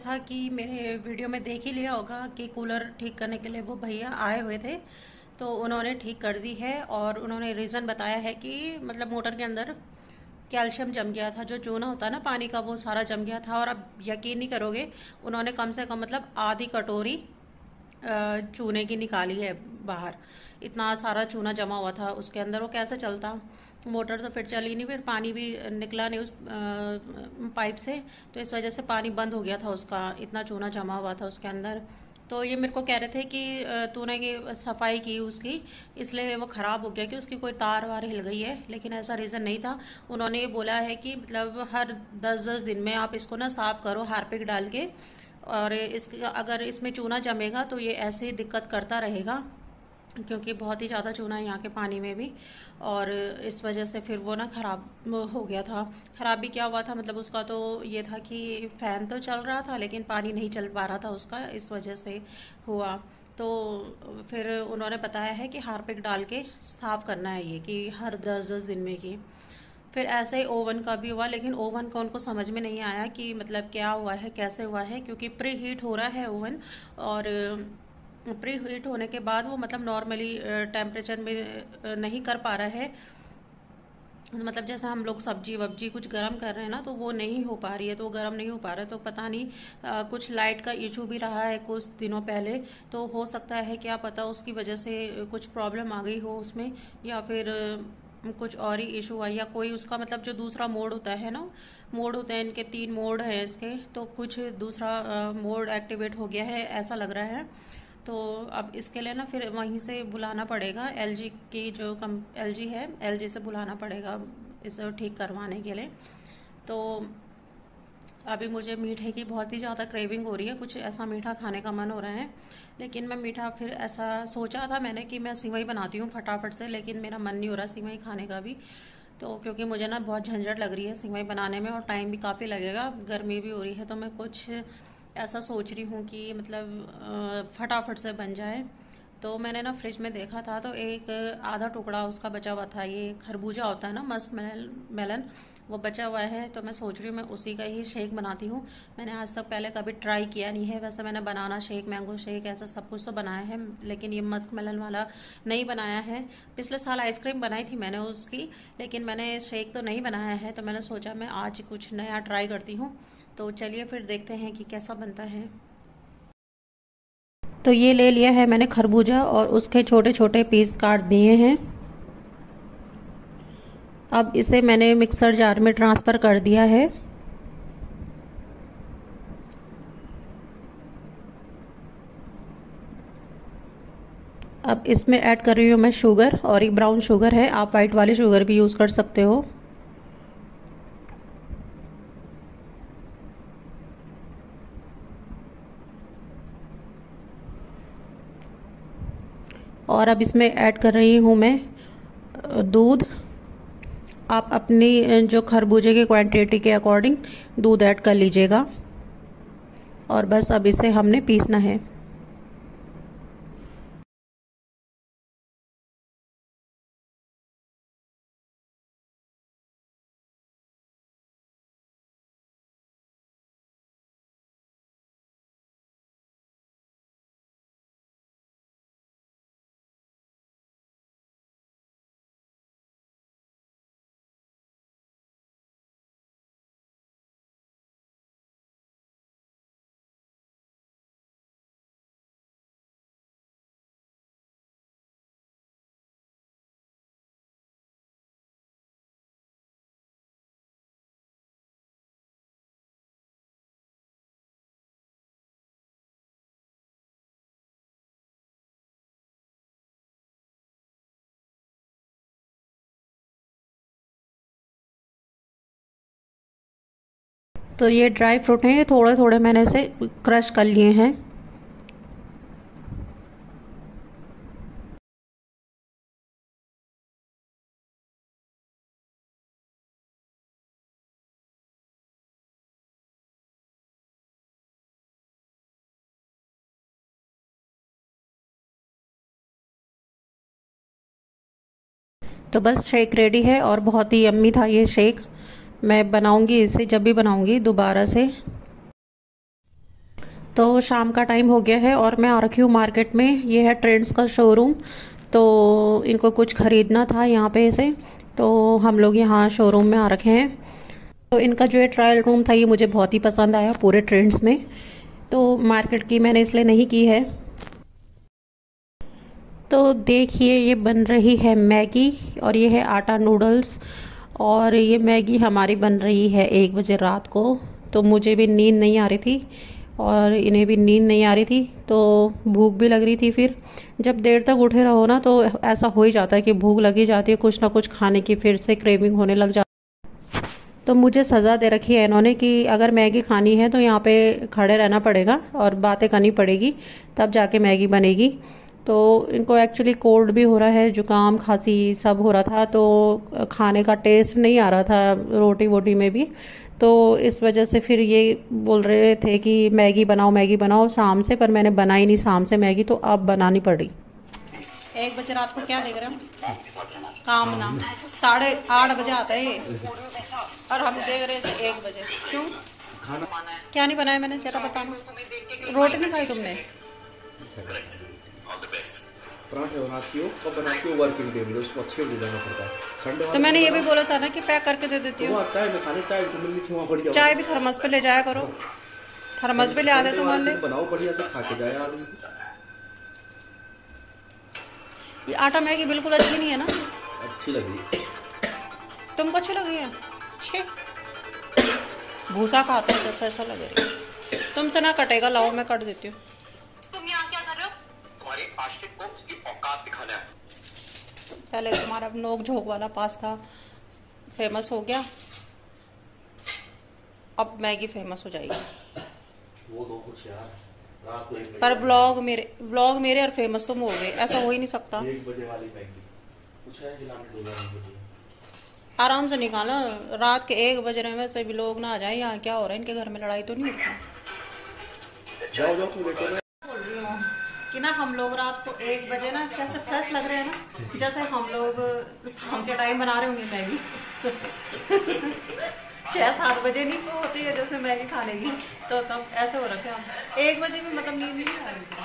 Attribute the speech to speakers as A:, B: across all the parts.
A: जैसा कि मेरे वीडियो में देख ही लिया होगा कि कूलर ठीक करने के लिए वो भैया आए हुए थे, तो उन्होंने ठीक कर दी है। और उन्होंने रीज़न बताया है कि मतलब मोटर के अंदर कैल्शियम जम गया था, जो चूना होता है ना पानी का, वो सारा जम गया था। और अब यकीन नहीं करोगे, उन्होंने कम से कम मतलब आधी कटोरी चूने की निकाली है बाहर। इतना सारा चूना जमा हुआ था उसके अंदर, वो कैसे चलता? मोटर तो फिर चली नहीं, फिर पानी भी निकला नहीं उस पाइप से, तो इस वजह से पानी बंद हो गया था उसका, इतना चूना जमा हुआ था उसके अंदर। तो ये मेरे को कह रहे थे कि तूने ये सफाई की उसकी, इसलिए वो ख़राब हो गया कि उसकी कोई तार वार हिल गई है, लेकिन ऐसा रीज़न नहीं था। उन्होंने ये बोला है कि मतलब हर 10-10 दिन में आप इसको ना साफ़ करो हार्पिक डाल के, और अगर इसमें चूना जमेगा तो ये ऐसे ही दिक्कत करता रहेगा, क्योंकि बहुत ही ज़्यादा चूना है यहाँ के पानी में भी। और इस वजह से फिर वो ना ख़राब हो गया था। ख़राब भी क्या हुआ था, मतलब उसका तो ये था कि फ़ैन तो चल रहा था लेकिन पानी नहीं चल पा रहा था उसका, इस वजह से हुआ। तो फिर उन्होंने बताया है कि हार्पिक डाल के साफ़ करना है ये, कि हर 10-10 दिन में की। फिर ऐसे ही ओवन का भी हुआ, लेकिन ओवन का उनको समझ में नहीं आया कि मतलब क्या हुआ है, कैसे हुआ है, क्योंकि प्री हीट हो रहा है ओवन। और प्री हीट होने के बाद वो मतलब नॉर्मली टेम्परेचर में नहीं कर पा रहा है। मतलब जैसा हम लोग सब्जी वब्जी कुछ गर्म कर रहे हैं ना, तो वो नहीं हो पा रही है, तो वो गर्म नहीं हो पा रहा है। तो पता नहीं कुछ लाइट का इशू भी रहा है कुछ दिनों पहले, तो हो सकता है क्या पता उसकी वजह से कुछ प्रॉब्लम आ गई हो उसमें, या फिर कुछ और ही इशू हुआ, या कोई उसका मतलब जो दूसरा मोड होता है ना, मोड होते हैं इनके 3 मोड हैं इसके, तो कुछ दूसरा मोड एक्टिवेट हो गया है ऐसा लग रहा है। तो अब इसके लिए ना फिर वहीं से बुलाना पड़ेगा, एलजी की जो एलजी है, एलजी से बुलाना पड़ेगा इसे ठीक करवाने के लिए। तो अभी मुझे मीठे की बहुत ही ज़्यादा क्रेविंग हो रही है, कुछ ऐसा मीठा खाने का मन हो रहा है। लेकिन मैं मीठा फिर ऐसा सोचा था मैंने कि मैं सिवई बनाती हूँ फटाफट से, लेकिन मेरा मन नहीं हो रहा सिवई खाने का भी। तो क्योंकि मुझे ना बहुत झंझट लग रही है सिवई बनाने में, और टाइम भी काफ़ी लगेगा, गर्मी भी हो रही है, तो मैं कुछ ऐसा सोच रही हूँ कि मतलब फटाफट से बन जाए। तो मैंने ना फ्रिज में देखा था, तो एक आधा टुकड़ा उसका बचा हुआ था, ये खरबूजा होता है ना, मस्क मेलन, वो बचा हुआ है। तो मैं सोच रही हूँ मैं उसी का ही शेक बनाती हूँ। मैंने आज तक पहले कभी ट्राई किया नहीं है, वैसे मैंने बनाना शेक, मैंगो शेक, ऐसा सब कुछ तो बनाया है, लेकिन ये मस्क मेलन वाला नहीं बनाया है। पिछले साल आइसक्रीम बनाई थी मैंने उसकी, लेकिन मैंने शेक तो नहीं बनाया है। तो मैंने सोचा मैं आज कुछ नया ट्राई करती हूँ। तो चलिए फिर देखते हैं कि कैसा बनता है। तो ये ले लिया है मैंने खरबूजा, और उसके छोटे छोटे पीस काट दिए हैं। अब इसे मैंने मिक्सर जार में ट्रांसफ़र कर दिया है। अब इसमें ऐड कर रही हूँ मैं शुगर, और एक ब्राउन शुगर है, आप वाइट वाली शुगर भी यूज़ कर सकते हो। और अब इसमें ऐड कर रही हूँ मैं दूध। आप अपनी जो खरबूजे की क्वांटिटी के अकॉर्डिंग दूध ऐड कर लीजिएगा। और बस अब इसे हमने पीसना है। तो ये ड्राई फ्रूट हैं, ये थोड़े थोड़े मैंने इसे क्रश कर लिए हैं। तो बस शेक रेडी है, और बहुत ही यम्मी था ये शेक। मैं बनाऊंगी इसे, जब भी बनाऊंगी दोबारा से। तो शाम का टाइम हो गया है और मैं आ रखी हूँ मार्केट में। ये है ट्रेंड्स का शोरूम। तो इनको कुछ ख़रीदना था यहाँ पे से, तो हम लोग यहाँ शोरूम में आ रखे हैं। तो इनका जो है ट्रायल रूम था, ये मुझे बहुत ही पसंद आया पूरे ट्रेंड्स में। तो मार्केट की मैंने इसलिए नहीं की है। तो देखिए, ये बन रही है मैगी और ये है आटा नूडल्स। और ये मैगी हमारी बन रही है 1 बजे रात को। तो मुझे भी नींद नहीं आ रही थी और इन्हें भी नींद नहीं आ रही थी, तो भूख भी लग रही थी। फिर जब देर तक उठे रहो ना, तो ऐसा हो ही जाता है कि भूख लगी जाती है, कुछ ना कुछ खाने की फिर से क्रेविंग होने लग जाती है। तो मुझे सज़ा दे रखी है इन्होंने कि अगर मैगी खानी है तो यहाँ पे खड़े रहना पड़ेगा और बातें करनी पड़ेगी, तब जाके मैगी बनेगी। तो इनको एक्चुअली कोल्ड भी हो रहा है, जुकाम खांसी सब हो रहा था, तो खाने का टेस्ट नहीं आ रहा था रोटी वोटी में भी। तो इस वजह से फिर ये बोल रहे थे कि मैगी बनाओ शाम से, पर मैंने बनाई नहीं शाम से मैगी, तो अब बनानी पड़ी। 1 बजे रात को क्या देख रहे हैं काम ना, 8:30 बजे आता है और हम देख रहे थे 1 बजे। क्यों क्या नहीं बनाया मैंने, जरा बताना। रोटी नहीं खाई तुमने?
B: पराठे बनाती हो, कब बनाती हो वर्किंग डे में, उसको अच्छे से जाना पड़ता है। संडे
A: तो मैंने ये भी बोला था ना कि पैक करके दे देती हूँ।
B: आता है, मैं खाने चाय तो मिलनी थी वहाँ बढ़िया।
A: चाय भी थर्मस पे ले जाया करो, थर्मस पे ले आते तुम ले।
B: बनाओ बढ़िया से, खा के जाए आदमी।
A: ये आटा मैगी बिल्कुल अच्छी नहीं है ना।
B: अच्छी लगी
A: तुमको अच्छी लगी है? छे भूसा खाते हैं जैसा ऐसा लग रही है। तुमसे ना कटेगा, लाओ मैं कट देती हूँ। तुम यहाँ क्या कर रहे हो? तुम्हारी आशिक को उसकी औकात दिखाना है। पहले तुम्हारा नोक झोंक वाला पास्ता फेमस हो गया, अब मैगी फेमस हो जाएगी।
B: वो दो कुछ यार, रात को 1 बजे
A: पर ब्लॉग मेरे और फेमस तुम हो गए, ऐसा हो ही नहीं सकता।
B: 1 बजे वाली मैगी कुछ है जिला
A: आराम से निकालो, रात के 1 बज रहे हैं, वैसे भी लोग ना आ जाए। यहाँ क्या हो रहा है, इनके घर में लड़ाई तो नहीं होती?
B: जाओ जाओ तुम देखो।
A: बोल रही हूँ कि ना हम लोग रात को 1 बजे ना कैसे फ्रेश लग रहे हैं ना, जैसे हम लोग शाम के टाइम बना रहे होंगे मैगी। 6-7 बजे नहीं को होती है जैसे मैगी खाने की, तो तब ऐसे हो रखे हम 1 बजे में, मतलब नींद नहीं आ रही थी।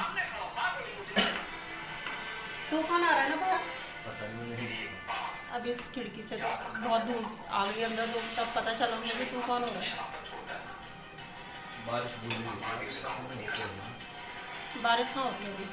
A: तूफान आ रहा है ना बाहर, अब इस खिड़की से तो बहुत धूल आ गई अंदर, तो तब पता चला मुझे तूफान हो रहा है। बारिश कहाँ होती होगी?